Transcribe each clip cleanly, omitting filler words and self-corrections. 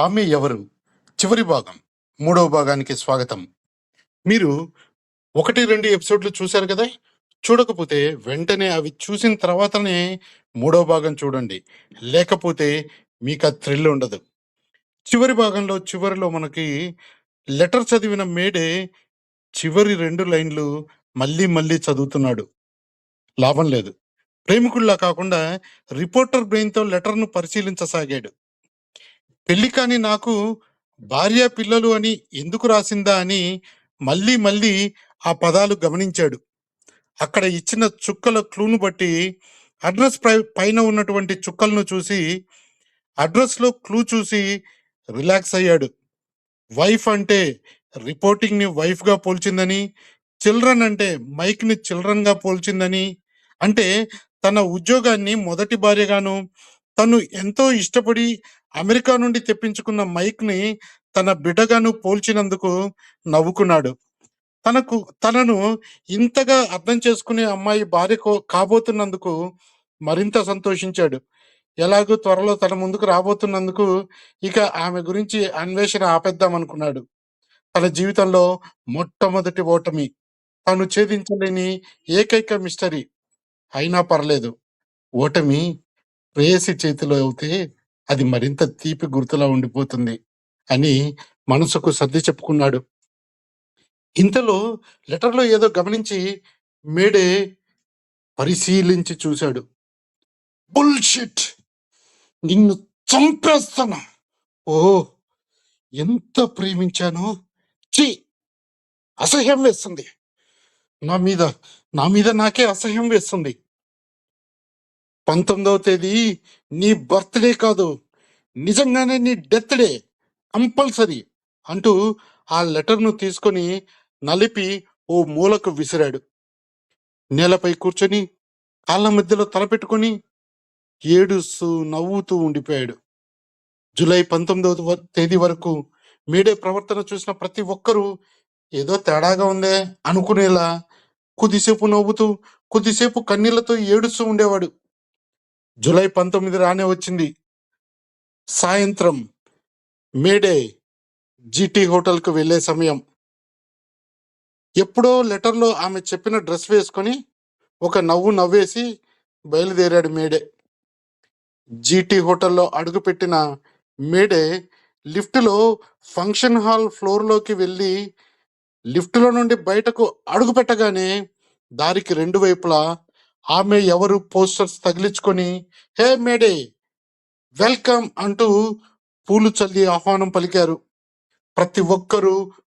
ఆమె ఎవరు చివరి భాగం మూడవ భాగానికి స్వాగతం. మీరు 1, 2 ఎపిసోడ్లు చూశారు కదా. చూడకపోతే వెంటనే అవి చూసిన తర్వాతనే మూడవ భాగం చూడండి. లేకపోతే మీకు ఆ థ్రిల్ ఉండదు. చివరి భాగంలో చివరిలో మనకి లెటర్ చదివిన మేడే చివరి 2 లైన్లు మళ్ళీ మళ్ళీ చదువుతున్నాడు. లాభం లేదు. ప్రేమికుల్లా కాకుండా రిపోర్టర్ బ్రెయిన్తో లెటర్ను పరిశీలించసాగాడు. పెళ్లి కాని నాకు భార్య పిల్లలు అని ఎందుకు రాసిందా అని మళ్ళీ మళ్ళీ ఆ పదాలు గమనించాడు. అక్కడ ఇచ్చిన చుక్కల క్లూను బట్టి అడ్రస్ పైన ఉన్నటువంటి చుక్కలను చూసి అడ్రస్లో క్లూ చూసి రిలాక్స్ అయ్యాడు. వైఫ్ అంటే రిపోర్టింగ్ ని వైఫ్ గా పోల్చిందని, చిల్డ్రన్ అంటే మైక్ ని చిల్డ్రన్ గా పోల్చిందని, అంటే తన ఉద్యోగాన్ని మొదటి భార్యగాను, తను ఎంతో ఇష్టపడి అమెరికా నుండి తెప్పించుకున్న మైక్ ని తన బిడ్డగాను పోల్చినందుకు నవ్వుకున్నాడు. తనను ఇంతగా అర్థం చేసుకునే అమ్మాయి భార్య కాబోతున్నందుకు మరింత సంతోషించాడు. ఎలాగూ త్వరలో తన ముందుకు రాబోతున్నందుకు ఇక ఆమె గురించి అన్వేషణ ఆపేద్దామనుకున్నాడు. తన జీవితంలో మొట్టమొదటి ఓటమి, తను ఛేదించలేని ఏకైక మిస్టరీ. అయినా పర్లేదు, ఓటమి ప్రేయసి చేతిలో అయితే అది మరింత తీపి గుర్తులా ఉండిపోతుంది అని మనసుకు సర్ది చెప్పుకున్నాడు. ఇంతలో లెటర్లో ఏదో గమనించి మేడే పరిశీలించి చూశాడు. బుల్షిట్, నిన్ను చంపేస్తాను. ఓ, ఎంత ప్రేమించానో. ఛీ, అసహ్యం వేస్తుంది. నా మీద నాకే అసహ్యం వేస్తుంది. 19వ తేదీ నీ బర్త్డే కాదు, నిజంగానే నీ డెత్ డే, కంపల్సరీ అంటూ ఆ లెటర్ను తీసుకొని నలిపి ఓ మూలకు విసిరాడు. నేలపై కూర్చొని కాళ్ళ మధ్యలో తలపెట్టుకొని ఏడుస్తూ నవ్వుతూ ఉండిపోయాడు. జూలై 19వ తేదీ వరకు మేడే ప్రవర్తన చూసిన ప్రతి ఒక్కరూ ఏదో తేడాగా ఉందే అనుకునేలా కొద్దిసేపు నవ్వుతూ కొద్దిసేపు కన్నీళ్లతో ఏడుస్తూ ఉండేవాడు. జూలై 19 రానే వచ్చింది. సాయంత్రం మేడే జీటీ హోటల్కు వెళ్లే సమయం. ఎప్పుడో లెటర్లో ఆమె చెప్పిన డ్రెస్ వేసుకొని ఒక నవ్వు నవ్వేసి బయలుదేరాడు మేడే. జీటీ హోటల్లో అడుగుపెట్టిన మేడే లిఫ్ట్లో ఫంక్షన్ హాల్ ఫ్లోర్లోకి వెళ్ళి లిఫ్ట్లో నుండి బయటకు అడుగు పెట్టగానే దారికి 2 వైపులా ఆమె ఎవరు పోస్టర్స్ తగిలించుకొని హే మేడే, వెల్కమ్ అంటూ పూలు చల్లి ఆహ్వానం పలికారు. ప్రతి ఒక్కరూ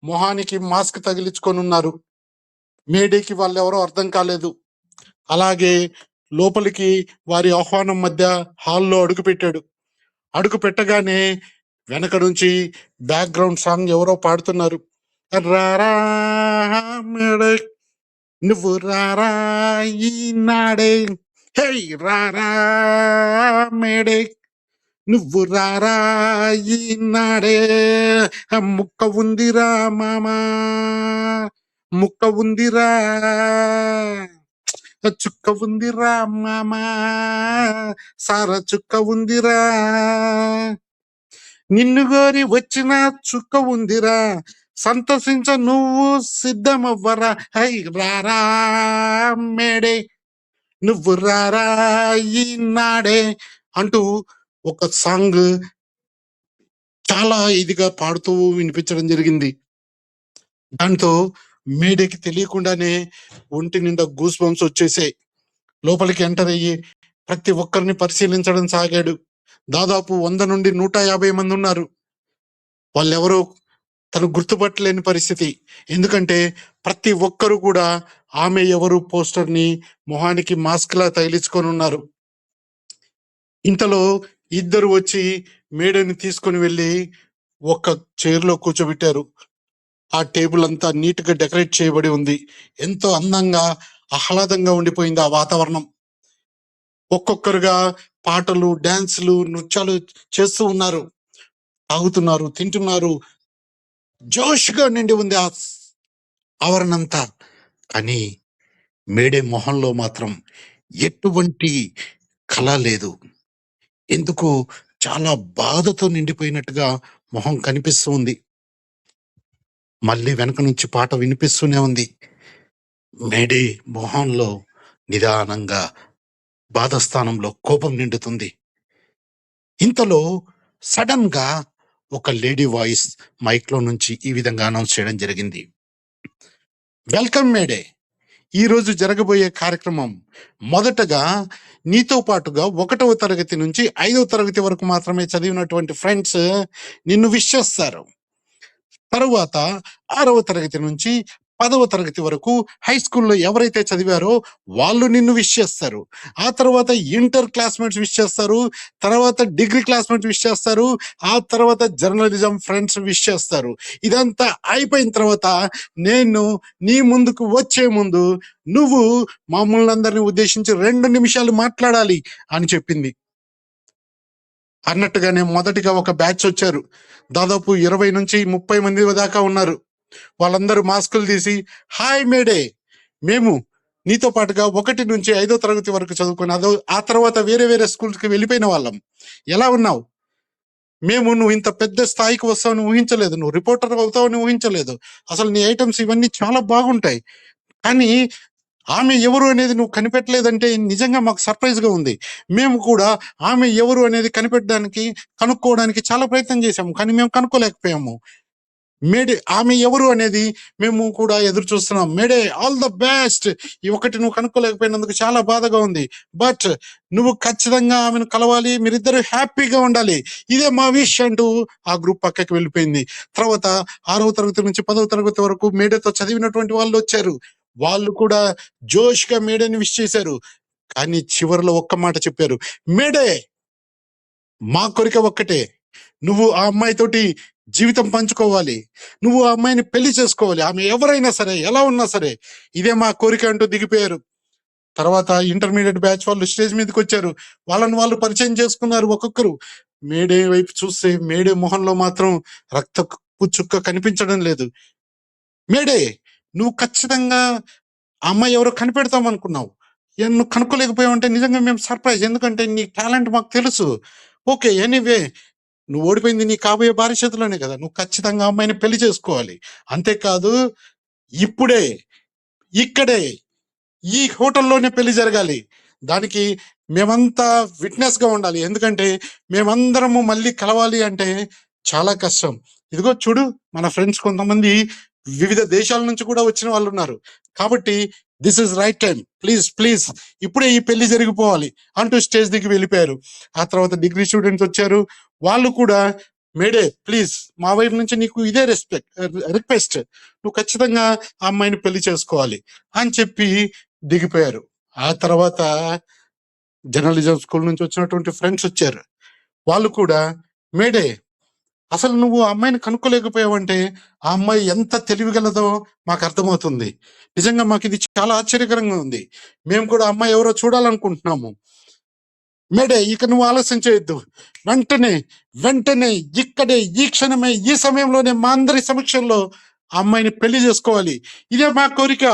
మొహానికి మాస్క్ తగిలించుకొని ఉన్నారు. మేడేకి వాళ్ళెవరో అర్థం కాలేదు. అలాగే లోపలికి వారి ఆహ్వానం మధ్య హాల్లో అడుగుపెట్టాడు. అడుగు పెట్టగానే వెనక నుంచి బ్యాక్గ్రౌండ్ సాంగ్ ఎవరో పాడుతున్నారు. రారా మేడే, నువ్వు రారా ఈనాడే, హే రారా మేడే, నువ్వు రారా ఈనాడే, ముక్క ఉందిరా మామా, ముక్క ఉందిరా, చుక్క ఉందిరా మామా, సారా చుక్క ఉందిరా, నిన్ను గోరి వచ్చిన చుక్క ఉందిరా, సంతోషించ నువ్వు సిద్ధమవ్వరా, హై రారా మేడే, నువ్వు రారా ఈనాడే అంటూ ఒక సాంగ్ చాలా ఇదిగా పాడుతూ వినిపించడం జరిగింది. దాంతో మేడేకి తెలియకుండానే ఒంటి నిండా గూస్ బంప్స్ వచ్చేసాయి. లోపలికి ఎంటర్ అయ్యి ప్రతి ఒక్కరిని పరిశీలించడం సాగాడు. దాదాపు 100 నుండి 150 మంది ఉన్నారు. వాళ్ళెవరో తను గుర్తుపట్టలేని పరిస్థితి. ఎందుకంటే ప్రతి ఒక్కరు కూడా ఆమె ఎవరు పోస్టర్ని మొహానికి మాస్క్ లా తగిలించుకొని ఉన్నారు. ఇంతలో ఇద్దరు వచ్చి మేడని తీసుకొని వెళ్ళి ఒక చైర్లో కూర్చోబెట్టారు. ఆ టేబుల్ అంతా నీట్ గా డెకరేట్ చేయబడి ఉంది. ఎంతో అందంగా ఆహ్లాదంగా ఉండిపోయింది ఆ వాతావరణం. ఒక్కొక్కరుగా పాటలు, డాన్సులు, నృత్యాలు చేస్తూ ఉన్నారు. తాగుతున్నారు, తింటున్నారు. జోష్గా నిండి ఉంది ఆ ఆవరణంతా. కానీ మేడే మొహంలో మాత్రం ఎటువంటి కళ లేదు. ఎందుకు చాలా బాధతో నిండిపోయినట్టుగా మొహం కనిపిస్తూ ఉంది. మళ్ళీ వెనక నుంచి పాట వినిపిస్తూనే ఉంది. మేడే మొహంలో నిదానంగా బాధ స్థానంలో కోపం నిండుతుంది. ఇంతలో సడన్ గా ఒక లేడీ వాయిస్ మైక్ లో నుంచి ఈ విధంగా అనౌన్స్ చేయడం జరిగింది. వెల్కమ్ మేడే, ఈ రోజు జరగబోయే కార్యక్రమం మొదటగా నీతో పాటుగా 1వ తరగతి నుంచి 5వ తరగతి వరకు మాత్రమే చదివినటువంటి ఫ్రెండ్స్ నిన్ను విష్ చేస్తారు. తరువాత 6వ తరగతి నుంచి 10వ తరగతి వరకు హై స్కూల్లో ఎవరైతే చదివారో వాళ్ళు నిన్ను విష్ చేస్తారు. ఆ తర్వాత ఇంటర్ క్లాస్మేట్స్ విష్ చేస్తారు. తర్వాత డిగ్రీ క్లాస్మేట్స్ విష్ చేస్తారు. ఆ తర్వాత జర్నలిజం ఫ్రెండ్స్ విష్ చేస్తారు. ఇదంతా అయిపోయిన తర్వాత నేను నీ ముందుకు వచ్చే ముందు నువ్వు మమ్మల్ని అందరినీ ఉద్దేశించి 2 నిమిషాలు మాట్లాడాలి అని చెప్పింది. అన్నట్టుగానే మొదటిగా ఒక బ్యాచ్ వచ్చారు. దాదాపు 20 నుంచి 30 మంది దాకా ఉన్నారు. వాళ్ళందరూ మాస్కులు తీసి, హాయ్ మేడే, మేము నీతో పాటుగా 1 నుంచి 5వ తరగతి వరకు చదువుకుని ఆ తర్వాత వేరే వేరే స్కూల్స్కి వెళ్ళిపోయిన వాళ్ళం. ఎలా ఉన్నావు? మేము నువ్వు ఇంత పెద్ద స్థాయికి వస్తావని ఊహించలేదు, నువ్వు రిపోర్టర్ అవుతావని ఊహించలేదు. అసలు నీ ఐటమ్స్ ఇవన్నీ చాలా బాగుంటాయి. కానీ ఆమె ఎవరు అనేది నువ్వు కనిపెట్టలేదంటే నిజంగా మాకు సర్ప్రైజ్ గా ఉంది. మేము కూడా ఆమె ఎవరు అనేది కనుక్కోవడానికి చాలా ప్రయత్నం చేశాము, కానీ మేము కనుక్కోలేకపోయాము. మేడే, ఆమె ఎవరు అనేది మేము కూడా ఎదురు చూస్తున్నాం. మేడే, ఆల్ ద బెస్ట్. ఈ ఒకటి నువ్వు కనుక్కోలేకపోయినందుకు చాలా బాధగా ఉంది. బట్ నువ్వు ఖచ్చితంగా ఆమెను కలవాలి, మీరిద్దరు హ్యాపీగా ఉండాలి, ఇదే మా విష్ అంటూ ఆ గ్రూప్ పక్కకి వెళ్ళిపోయింది. తర్వాత 6వ తరగతి నుంచి 10వ తరగతి వరకు మేడేతో చదివినటువంటి వాళ్ళు వచ్చారు. వాళ్ళు కూడా జోష్ గా మేడేని విష్ చేశారు. కానీ చివరిలో ఒక్క మాట చెప్పారు, మేడే, మా కోరిక ఒక్కటే, నువ్వు ఆ అమ్మాయితోటి జీవితం పంచుకోవాలి, నువ్వు ఆ అమ్మాయిని పెళ్లి చేసుకోవాలి, ఆమె ఎవరైనా సరే ఎలా ఉన్నా సరే, ఇదే మా కోరిక అంటూ దిగిపోయారు. తర్వాత ఇంటర్మీడియట్ బ్యాచ్ వాళ్ళు స్టేజ్ మీదకి వచ్చారు. వాళ్ళని వాళ్ళు పరిచయం చేసుకున్నారు ఒక్కొక్కరు. మేడే వైపు చూస్తే మేడే మొహంలో మాత్రం రక్తపు చుక్క కనిపించడం లేదు. మేడే, నువ్వు ఖచ్చితంగా ఆ అమ్మాయి ఎవరో కనిపెడతాం అనుకున్నావు, నువ్వు కనుక్కోలేకపోయావు అంటే నిజంగా మేము సర్ప్రైజ్, ఎందుకంటే నీ టాలెంట్ మాకు తెలుసు. ఓకే, ఎనీవే, నువ్వు ఓడిపోయింది నీ కాబోయే భార్య చేతిలోనే కదా, నువ్వు ఖచ్చితంగా అమ్మాయిని పెళ్లి చేసుకోవాలి. అంతేకాదు, ఇప్పుడే, ఇక్కడే, ఈ హోటల్లోనే పెళ్లి జరగాలి. దానికి మేమంతా విట్నెస్ గా ఉండాలి, ఎందుకంటే మేమందరము మళ్ళీ కలవాలి అంటే చాలా కష్టం. ఇదిగో చూడు, మన ఫ్రెండ్స్ కొంతమంది వివిధ దేశాల నుంచి కూడా వచ్చిన వాళ్ళు ఉన్నారు. కాబట్టి this is right time, please please ఇప్పుడే ఈ పెళ్లి జరిగిపోవాలి అంటూ స్టేజ్ దిగి వెళ్ళిపోయారు. ఆ తర్వాత డిగ్రీ స్టూడెంట్స్ వచ్చారు. వాళ్ళు కూడా, మేడే ప్లీజ్, మా వైపు నుంచి నీకు ఇదే రిక్వెస్ట్, నువ్వు ఖచ్చితంగా ఆ అమ్మాయిని పెళ్లి చేసుకోవాలి అని చెప్పి దిగిపోయారు. ఆ తర్వాత జర్నలిజం స్కూల్ నుంచి వచ్చినటువంటి ఫ్రెండ్స్ వచ్చారు. వాళ్ళు కూడా, మేడే, అసలు నువ్వు ఆ అమ్మాయిని కనుక్కోలేకపోయావంటే ఆ అమ్మాయి ఎంత తెలివిగలదో మాకు అర్థమవుతుంది. నిజంగా మాకు ఇది చాలా ఆశ్చర్యకరంగా ఉంది. మేము కూడా అమ్మాయి ఎవరో చూడాలనుకుంటున్నాము. మేడే, ఇక నువ్వు ఆలస్యం చేయొద్దు, వెంటనే వెంటనే ఇక్కడే ఈ క్షణమే ఈ సమయంలోనే మా అందరి సమక్షంలో ఆ అమ్మాయిని పెళ్లి చేసుకోవాలి, ఇదే మా కోరిక.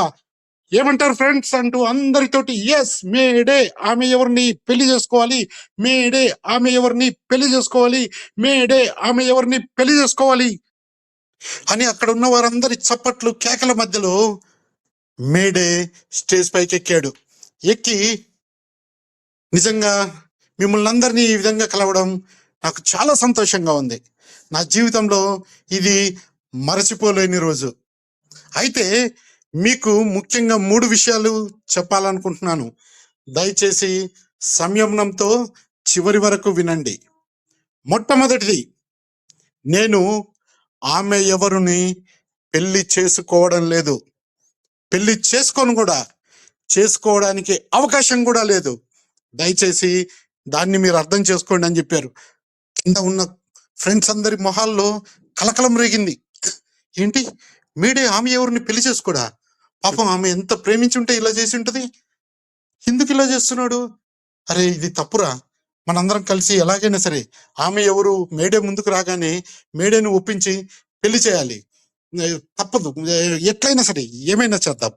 ఏమంటారు ఫ్రెండ్స్ అంటూ అందరితోటి, ఎస్ మేడే, ఆమె ఎవరిని పెళ్లి చేసుకోవాలి, మేడే, ఆమె ఎవరిని పెళ్లి చేసుకోవాలి, మేడే, ఆమె ఎవరిని పెళ్లి చేసుకోవాలి అని అక్కడ ఉన్న వారందరి చప్పట్లు కేకల మధ్యలో మేడే స్టేజ్ పైకి ఎక్కాడు. ఎక్కి, నిజంగా మిమ్మల్ని అందరినీ ఈ విధంగా కలవడం నాకు చాలా సంతోషంగా ఉంది. నా జీవితంలో ఇది మరచిపోలేని రోజు. అయితే మీకు ముఖ్యంగా 3 విషయాలు చెప్పాలనుకుంటున్నాను. దయచేసి సంయమనంతో చివరి వరకు వినండి. మొట్టమొదటిది, నేను ఆమె ఎవరిని పెళ్లి చేసుకోవడం లేదు, పెళ్లి చేసుకోవడానికి అవకాశం కూడా లేదు. దయచేసి దాన్ని మీరు అర్థం చేసుకోండి అని చెప్పారు. కింద ఉన్న ఫ్రెండ్స్ అందరి మొహాల్లో కలకలం రేగింది. ఏంటి, మేడే ఆమె ఎవరిని పెళ్లి చేసుకోడా? పాపం ఆమె ఎంత ప్రేమించి ఉంటే ఇలా చేసి ఉంటది, ఎందుకు ఇలా చేస్తున్నాడు? అరే, ఇది తప్పురా, మనందరం కలిసి ఎలాగైనా సరే ఆమె ఎవరు మేడే ముందుకు రాగానే మేడేని ఒప్పించి పెళ్లి చేయాలి, తప్పదు, ఎట్లయినా సరే ఏమైనా చేద్దాం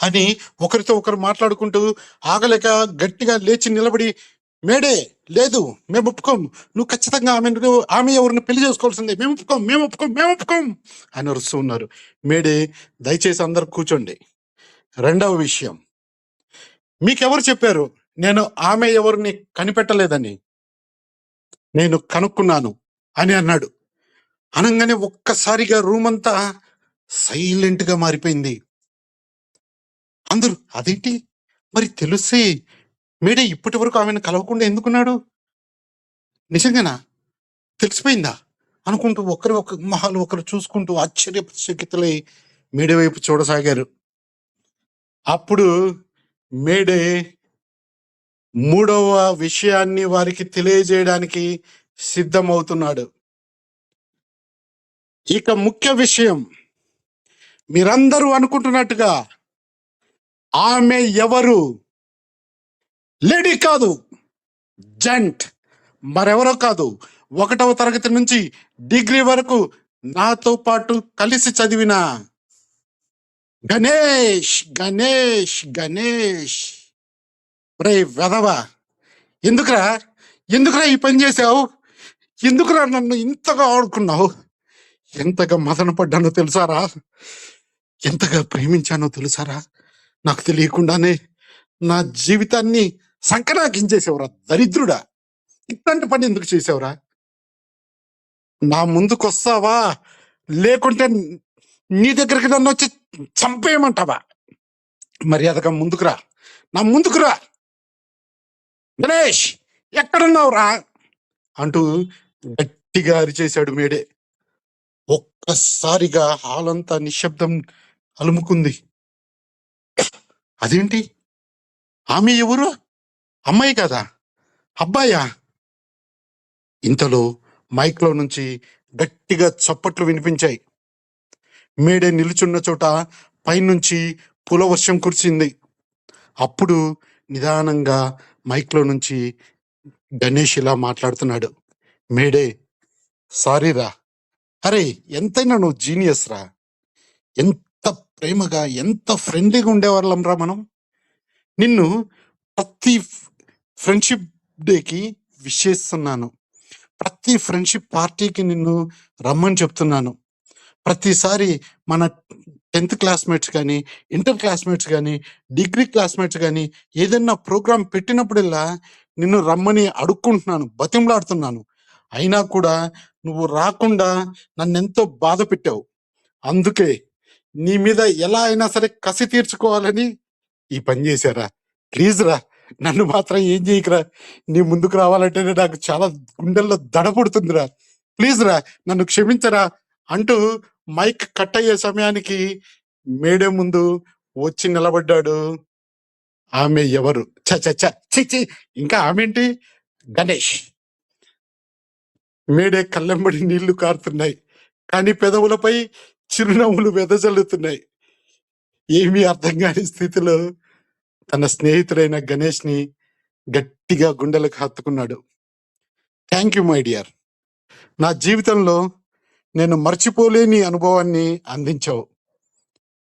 అని ఒకరితో ఒకరు మాట్లాడుకుంటూ ఆగలేక గట్టిగా లేచి నిలబడి మేడే లేదు, మేము ఒప్పుకోం, నువ్వు ఖచ్చితంగా ఆమె ఎవరిని పెళ్లి చేసుకోవాల్సిందే, మేము ఒప్పుకోం అని అరుస్తూ ఉన్నారు. మేడే, దయచేసి అందరు కూర్చోండి. రెండవ విషయం, మీకెవరు చెప్పారు నేను ఆమె ఎవరిని కనిపెట్టలేదని? నేను కనుక్కున్నాను అని అన్నాడు. అనగానే ఒక్కసారిగా రూమ్ అంతా సైలెంట్ గా మారిపోయింది. అందరూ అదేంటి మరి తెలిసి మేడే ఇప్పటి వరకు ఆమెను కలవకుండా ఎందుకున్నాడు, నిజంగానా, తెలిసిపోయిందా అనుకుంటూ ఒకరి మొహాలు ఒకరు చూసుకుంటూ ఆశ్చర్యచకితులై మేడే వైపు చూడసాగారు. అప్పుడు మేడే మూడవ విషయాన్ని వారికి తెలియజేయడానికి సిద్ధమవుతున్నాడు. ఇక ముఖ్య విషయం, మీరందరూ అనుకుంటున్నట్టుగా ఆమె ఎవరు? లేడీ కాదు, జెంట్, మరెవరో కాదు, 1వ తరగతి నుంచి డిగ్రీ వరకు నాతో పాటు కలిసి చదివిన గణేష్. గణేష్ గణేష్ రే వెధవా, ఎందుకురా ఎందుకురా ఈ పని చేసావు? ఎందుకురా నన్ను ఇంతగా ఆడుకున్నావు? ఎంతగా మదన పడ్డానో తెలుసారా, ఎంతగా ప్రేమించానో తెలుసారా? నాకు తెలియకుండానే నా జీవితాన్ని సంకనాకించేసేవరా దరిద్రుడా, ఇట్లాంటి పని ఎందుకు చేసావురా? నా ముందుకు వస్తావా లేకుంటే నీ దగ్గరికి నన్ను వచ్చి చంపేయమంటావా? మర్యాదగా ముందుకురా, నా ముందుకురా. గణేష్ ఎక్కడున్నావురా అంటూ గట్టిగా అరిచేశాడు మేడే. ఒక్కసారిగా హాలంతా నిశ్శబ్దం అలుముకుంది. అదేంటి, ఆమె ఎవరు? అమ్మాయి కదా, అబ్బాయా? ఇంతలో మైక్లో నుంచి గట్టిగా చప్పట్లు వినిపించాయి. మేడే నిలుచున్న చోట పైనుంచి పులవర్షం కురిసింది. అప్పుడు నిదానంగా మైక్లో నుంచి గణేష్ ఇలా మాట్లాడుతున్నాడు. మేడే, సారీరా. అరే, ఎంతైనా నువ్వు జీనియస్ రా. ఎంత ప్రేమగా, ఎంత ఫ్రెండ్లీగా ఉండేవాళ్ళం రా మనం. నిన్ను ప్రతి ఫ్రెండ్షిప్ డేకి విష్ చేస్తున్నాను, ప్రతి ఫ్రెండ్షిప్ పార్టీకి నిన్ను రమ్మని చెప్తున్నాను. ప్రతిసారి మన 10th క్లాస్మేట్స్ కానీ, ఇంటర్ క్లాస్మేట్స్ కానీ, డిగ్రీ క్లాస్మేట్స్ కానీ ఏదన్నా ప్రోగ్రాం పెట్టినప్పుడల్లా నిన్ను రమ్మని అడుక్కుంటున్నాను, బతిమలాడుతున్నాను. అయినా కూడా నువ్వు రాకుండా నన్నెంతో బాధ పెట్టావు. అందుకే నీ మీద ఎలా అయినా సరే కసి తీర్చుకోవాలని ఈ పని చేశారా. ప్లీజ్ రా, నన్ను మాత్రం ఏం చేయకురా. నీ ముందుకు రావాలంటేనే నాకు చాలా గుండెల్లో దడపడుతుందిరా. ప్లీజ్ రా, నన్ను క్షమించరా అంటూ మైక్ కట్ అయ్యే సమయానికి మేడే ముందు వచ్చి నిలబడ్డాడు. ఆమె ఎవరు? చి ఇంకా ఆమెంటి, గణేష్. మేడే కళ్ళెంబడి నీళ్లు కారుతున్నాయి, కానీ పెదవులపై చిరునవ్వులు వెదజల్లుతున్నాయి. ఏమీ అర్థం కాని స్థితిలో తన స్నేహితుడైన గణేష్ ని గట్టిగా గుండెలకు హత్తుకున్నాడు. థ్యాంక్ యూ మై డియర్, నా జీవితంలో నేను మర్చిపోలేని అనుభవాన్ని అందించావు.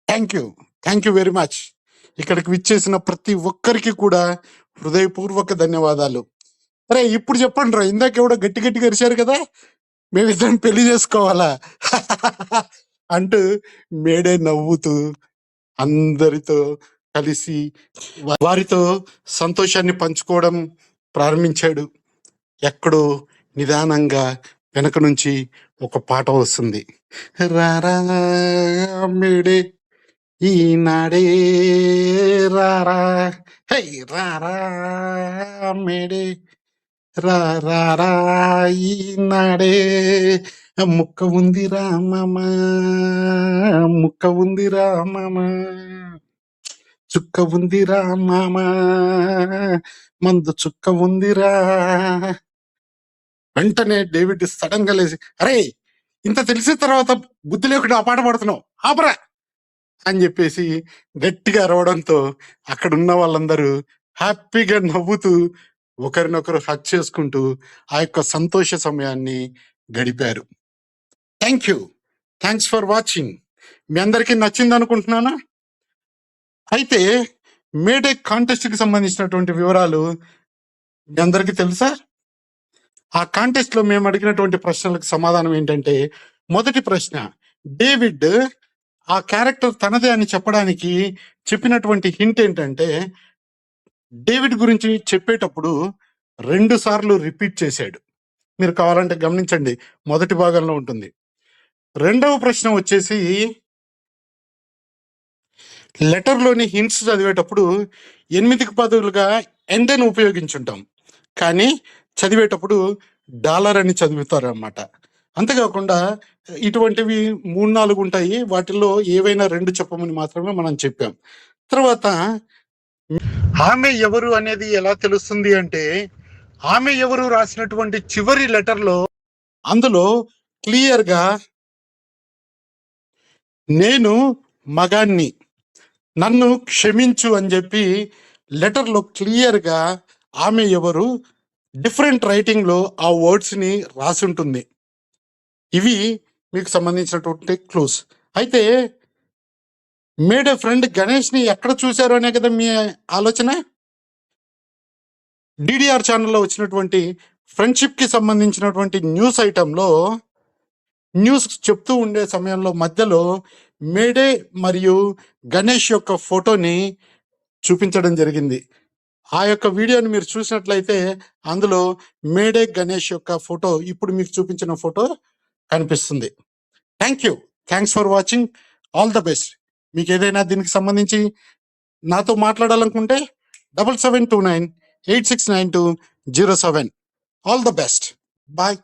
Thank you very much. ఇక్కడికి విచ్చేసిన ప్రతి ఒక్కరికి కూడా హృదయపూర్వక ధన్యవాదాలు. అరే ఇప్పుడు చెప్పండి రా, ఇందాక ఎవడో గట్టి గట్టిగా అరిచారు కదా, మేమిద్దరం పెళ్లి చేసుకోవాలా అంటూ మేడే నవ్వుతూ అందరితో కలిసి వారితో సంతోషాన్ని పంచుకోవడం ప్రారంభించాడు. ఎక్కడో నిదానంగా వెనక నుంచి ఒక పాట వస్తుంది. రారా మేడే ఈనాడే, రారా, హై రారా మేడే, రారా ఈనాడే, ముక్క ఉంది రామమ్మ, ముక్క ఉంది రామమ్మ, చుక్క ఉంది రామమ్మ, మందు చుక్క ఉందిరా. వెంటనే డేవిడ్ సడన్ గా లేచి, అరే ఇంత తెలిసిన తర్వాత బుద్ధి లేకుండా ఆ పాట పాడుతున్నావు, ఆపరా అని చెప్పేసి గట్టిగా అరవడంతో అక్కడ ఉన్న వాళ్ళందరూ హ్యాపీగా నవ్వుతూ ఒకరినొకరు హక్ చేసుకుంటూ ఆ యొక్క సంతోష సమయాన్ని గడిపారు. Thanks for watching. మీ అందరికీ నచ్చింది అనుకుంటున్నానా? అయితే మేడే కాంటెస్ట్ కి సంబంధించినటువంటి వివరాలు మీ అందరికీ తెలుసా? ఆ కాంటెస్ట్ లో మేము అడిగినటువంటి ప్రశ్నలకు సమాధానం ఏంటంటే, మొదటి ప్రశ్న, డేవిడ్ ఆ క్యారెక్టర్ తనదే అని చెప్పడానికి చెప్పినటువంటి హింట్ ఏంటంటే, డేవిడ్ గురించి చెప్పేటప్పుడు 2 సార్లు రిపీట్ చేశాడు. మీరు కావాలంటే గమనించండి, మొదటి భాగంలో ఉంటుంది. రెండవ ప్రశ్న వచ్చేసి, లెటర్లోని హింట్స్ చదివేటప్పుడు 8కి బదులుగా ఎండని ఉపయోగించుంటాం, కానీ చదివేటప్పుడు డాలర్ అని చదువుతారు అన్నమాట. అంతేకాకుండా ఇటువంటివి 3-4 ఉంటాయి, వాటిల్లో ఏవైనా 2 చెప్పమని మాత్రమే మనం చెప్పాం. తర్వాత ఆమె ఎవరు అనేది ఎలా తెలుస్తుంది అంటే, ఆమె ఎవరు రాసినటువంటి చివరి లెటర్లో అందులో క్లియర్గా నేను మగాన్ని, నన్ను క్షమించు అని చెప్పి లెటర్లో క్లియర్గా ఆమె ఎవరు డిఫరెంట్ రైటింగ్లో ఆ వర్డ్స్ని రాసి ఉంటుంది. ఇవి మీకు సంబంధించినటువంటి క్లూస్. అయితే మేడ్ ఏ ఫ్రెండ్ గణేష్ని ఎక్కడ చూశారు అనే కదా మీ ఆలోచన. డిడిఆర్ ఛానల్లో వచ్చినటువంటి ఫ్రెండ్షిప్కి సంబంధించినటువంటి న్యూస్ ఐటంలో న్యూస్ చెప్తూ ఉండే సమయంలో మధ్యలో మేడే మరియు గణేష్ యొక్క ఫోటోని చూపించడం జరిగింది. ఆ యొక్క వీడియోని మీరు చూసినట్లయితే అందులో మేడే గణేష్ యొక్క ఫోటో ఇప్పుడు మీకు చూపించిన ఫోటో కనిపిస్తుంది. Thanks for watching. All the best. మీకు ఏదైనా దీనికి సంబంధించి నాతో మాట్లాడాలనుకుంటే 7729 869207. All the best. బాయ్.